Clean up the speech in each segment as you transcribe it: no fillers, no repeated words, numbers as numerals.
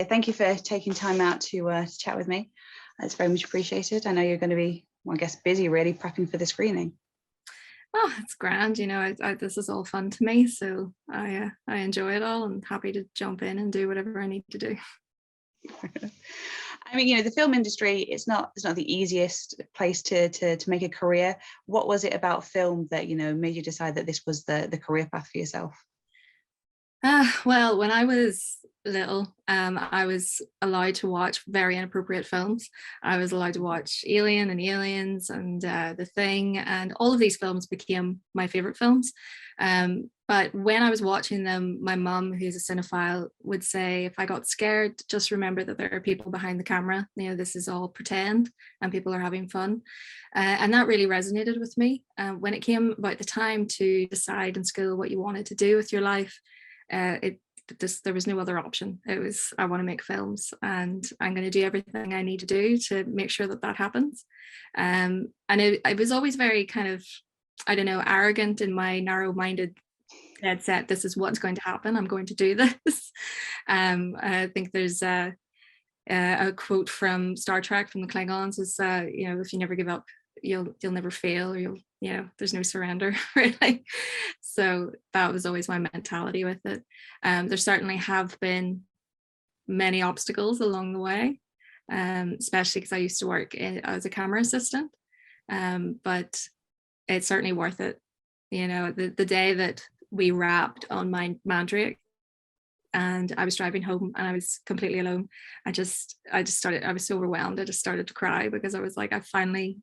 Thank you for taking time out to chat with me. It's very much appreciated. I know you're going to be, well, I guess, busy really prepping for the screening. Oh, it's grand. This is all fun to me, so I enjoy it all and happy to jump in and do whatever I need to do. I mean, the film industry, it's not the easiest place to make a career. What was it about film that, made you decide that this was the career path for yourself? Well, when I was little, I was allowed to watch very inappropriate films. I was allowed to watch Alien and Aliens and The Thing, and all of these films became my favorite films. But when I was watching them, my mum, who's a cinephile, would say, if I got scared, just remember that there are people behind the camera. This is all pretend and people are having fun. And that really resonated with me. When it came about the time to decide in school what you wanted to do with your life, there was no other option. It was, I want to make films and I'm going to do everything I need to do to make sure that happens. And I was always very kind of, I don't know, arrogant in my narrow-minded dead set. This is what's going to happen. I'm going to do this. I think there's a quote from Star Trek from the Klingons is, if you never give up, you'll never fail, or there's no surrender, really. So that was always my mentality with it. There certainly have been many obstacles along the way, especially because I used to work as a camera assistant, but it's certainly worth it. The day that we wrapped on my Mandrake and I was driving home and I was completely alone, I was so overwhelmed. I just started to cry because I was like, I finally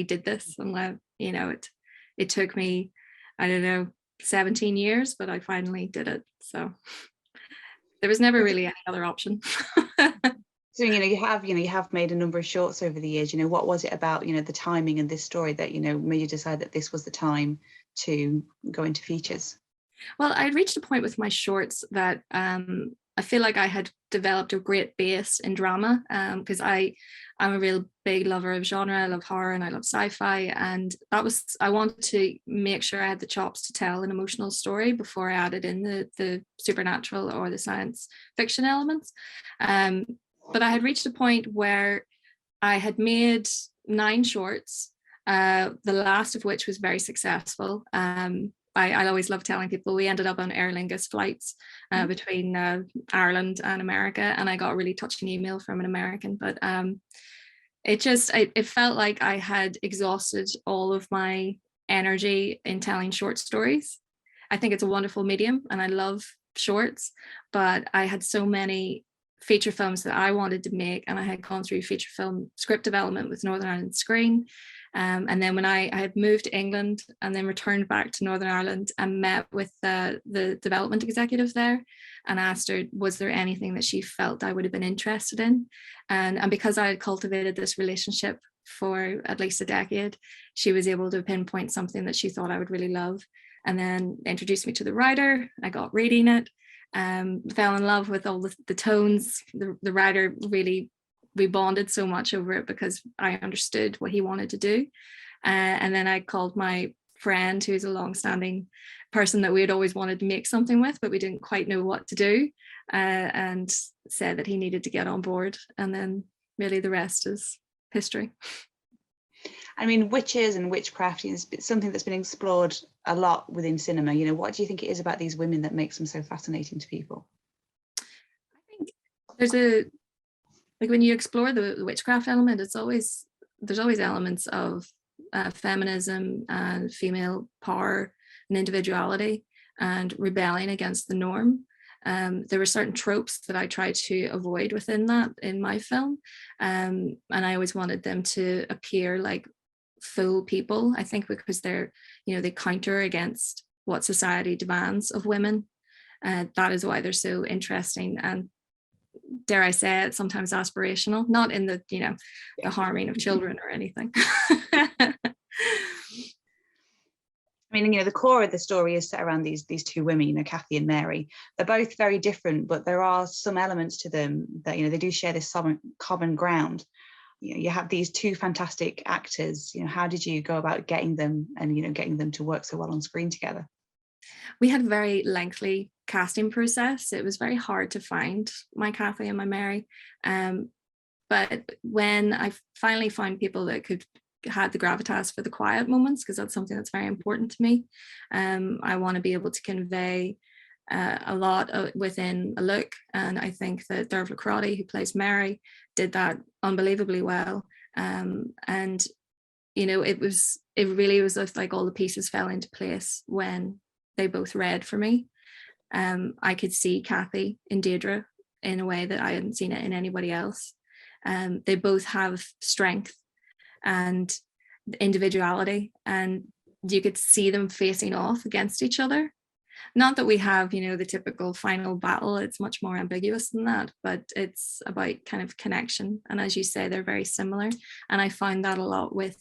did this. And it took me, I don't know, 17 years, but I finally did it. So there was never really any other option. So, you have made a number of shorts over the years. What was it about, the timing and this story that, made you decide that this was the time to go into features? Well, I'd reached a point with my shorts that I feel like I had developed a great base in drama, because I'm a real big lover of genre. I love horror and I love sci-fi, and I wanted to make sure I had the chops to tell an emotional story before I added in the supernatural or the science fiction elements. But I had reached a point where I had made 9 shorts, the last of which was very successful. I always love telling people we ended up on Aer Lingus flights between Ireland and America, and I got a really touching email from an American, but it felt like I had exhausted all of my energy in telling short stories. I think it's a wonderful medium and I love shorts, but I had so many feature films that I wanted to make, and I had gone through feature film script development with Northern Ireland Screen. And then when I had moved to England and then returned back to Northern Ireland and met with the development executive there and asked her, was there anything that she felt I would have been interested in? And because I had cultivated this relationship for at least a decade, she was able to pinpoint something that she thought I would really love, and then introduced me to the writer. I got reading it, fell in love with all the tones. The writer really, we bonded so much over it because I understood what he wanted to do. And then I called my friend, who's a long-standing person that we had always wanted to make something with, but we didn't quite know what to do, and said that he needed to get on board. And then really the rest is history. I mean, witches and witchcraft is something that's been explored a lot within cinema. What do you think it is about these women that makes them so fascinating to people? I think when you explore the witchcraft element, there's always elements of feminism and female power and individuality and rebelling against the norm. There were certain tropes that I tried to avoid within that in my film, and I always wanted them to appear like full people. I think because they counter against what society demands of women. That is why they're so interesting and, dare I say it, sometimes aspirational, not in the the harming of children or anything. I mean, the core of the story is set around these 2 women, Cathy and Mary. They're both very different, but there are some elements to them that, they do share this common ground. You have these 2 fantastic actors. How did you go about getting them and, getting them to work so well on screen together? We had very lengthy casting process, it was very hard to find my Cathy and my Mary. But when I finally found people that had the gravitas for the quiet moments, because that's something that's very important to me. I want to be able to convey a lot within a look, and I think that Dervla Crotty, who plays Mary, did that unbelievably well. And you know, it really was like all the pieces fell into place when they both read for me. I could see Cathy in Deirdre in a way that I hadn't seen it in anybody else. They both have strength and individuality, and you could see them facing off against each other. Not that we have, you know, the typical final battle, it's much more ambiguous than that, but it's about kind of connection. And as you say, they're very similar. And I found that a lot with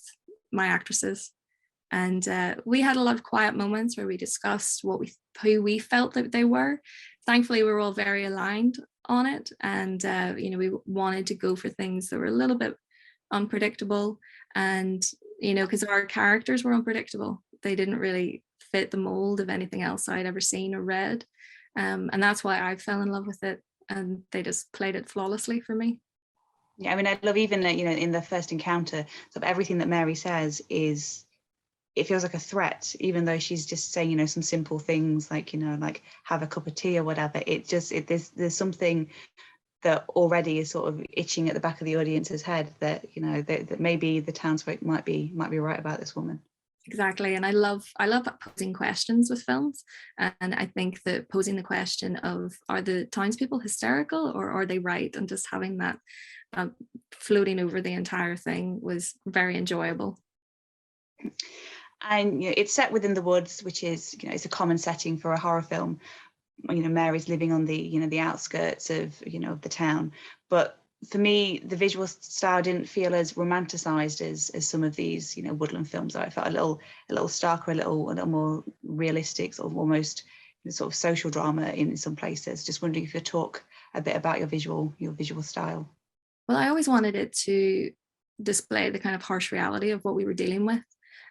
my actresses. And we had a lot of quiet moments where we discussed who we felt that they were. Thankfully, we were all very aligned on it. And, you know, we wanted to go for things that were a little bit unpredictable. And, you know, because our characters were unpredictable. They didn't really fit the mold of anything else I'd ever seen or read. And that's why I fell in love with it. And they just played it flawlessly for me. Yeah, I mean, I love even, you know, in the first encounter, sort of everything that Mary says it feels like a threat, even though she's just saying, you know, some simple things like, you know, like have a cup of tea or whatever. There's something that already is sort of itching at the back of the audience's head that, you know, that maybe the townsfolk might be right about this woman. Exactly. And I love posing questions with films. And I think that posing the question of, are the townspeople hysterical or are they right? And just having that floating over the entire thing was very enjoyable. And you know, it's set within the woods, which is, you know, it's a common setting for a horror film. You know, Mary's living on the, you know, the outskirts of, you know, of the town. But for me, the visual style didn't feel as romanticized as some of these, you know, woodland films. I felt a little starker, a little more realistic, sort of almost, you know, sort of social drama in some places. Just wondering if you could talk a bit about your visual style. Well, I always wanted it to display the kind of harsh reality of what we were dealing with.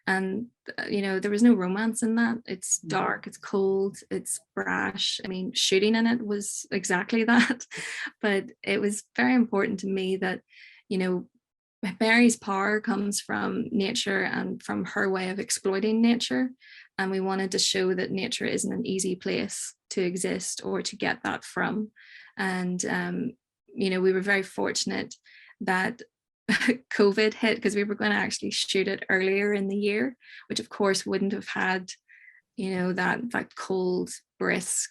And, you know, there was no romance in that. It's dark, it's cold, it's brash. I mean, shooting in it was exactly that. But it was very important to me that, you know, Mary's power comes from nature and from her way of exploiting nature. And we wanted to show that nature isn't an easy place to exist or to get that from. And, you know, we were very fortunate that COVID hit, because we were going to actually shoot it earlier in the year, which of course wouldn't have had, you know, that cold, brisk,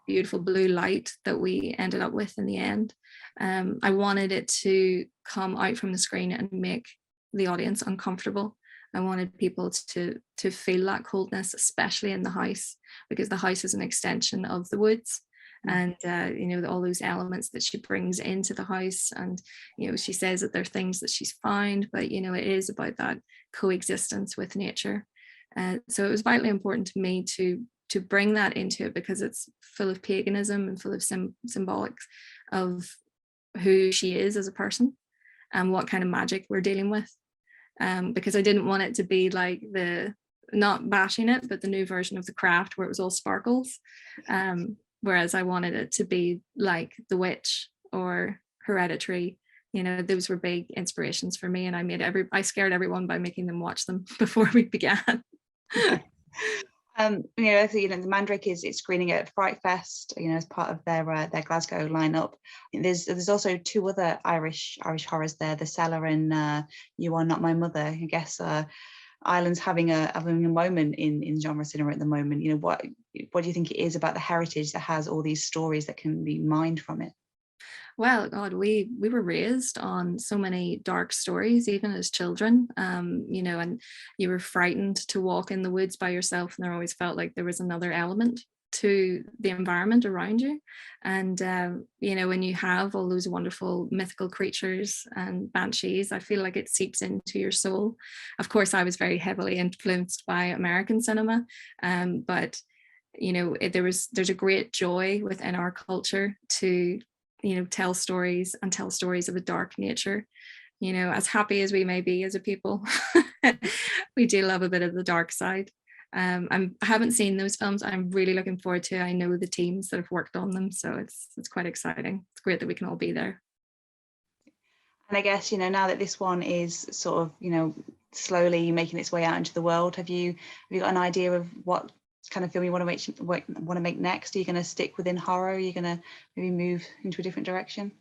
beautiful blue light that we ended up with in the end. I wanted it to come out from the screen and make the audience uncomfortable. I wanted people to feel that coldness, especially in the house, because the house is an extension of the woods. And you know, all those elements that she brings into the house, and you know, she says that they're things that she's found, but you know, it is about that coexistence with nature. So it was vitally important to me to bring that into it, because it's full of paganism and full of symbolics of who she is as a person and what kind of magic we're dealing with. Because I didn't want it to be like not bashing it, but the new version of The Craft where it was all sparkles. Whereas I wanted it to be like The Witch or Hereditary. You know, those were big inspirations for me, and I scared everyone by making them watch them before we began. You know, the Mandrake is screening at Fright Fest, you know, as part of their Glasgow lineup. There's also two other Irish horrors there, The Cellar and You Are Not My Mother. I guess Ireland's having a moment in genre cinema at the moment. You know, what do you think it is about the heritage that has all these stories that can be mined from it? Well, God, we were raised on so many dark stories, even as children, you know, and you were frightened to walk in the woods by yourself, and there always felt like there was another element to the environment around you. And, you know, when you have all those wonderful mythical creatures and banshees, I feel like it seeps into your soul. Of course, I was very heavily influenced by American cinema, but, you know, there's a great joy within our culture to, you know, tell stories of a dark nature. You know, as happy as we may be as a people, we do love a bit of the dark side. I haven't seen those films. I'm really looking forward to it. I know the teams that have worked on them, so it's quite exciting. It's great that we can all be there. And I guess, now that this one is sort of, slowly making its way out into the world, have you got an idea of what kind of film you want to make next? Are you going to stick within horror? Are you going to maybe move into a different direction?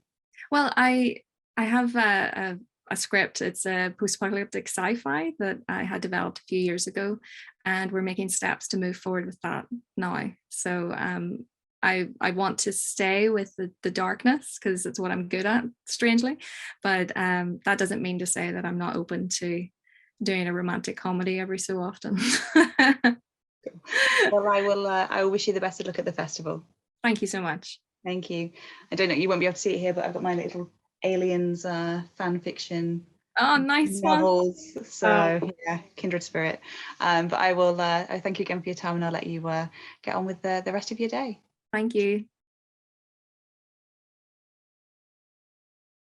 Well, I have a script. It's a post-apocalyptic sci-fi that I had developed a few years ago, and we're making steps to move forward with that now. So I want to stay with the darkness because it's what I'm good at, strangely. But that doesn't mean to say that I'm not open to doing a romantic comedy every so often. Well, I will wish you the best of luck at the festival. Thank you so much. Thank you. I don't know, you won't be able to see it here, but I've got my little aliens fan fiction Oh, nice novels. one. So yeah, kindred spirit. But I will I thank you again for your time, and I'll let you get on with the rest of your day. Thank you.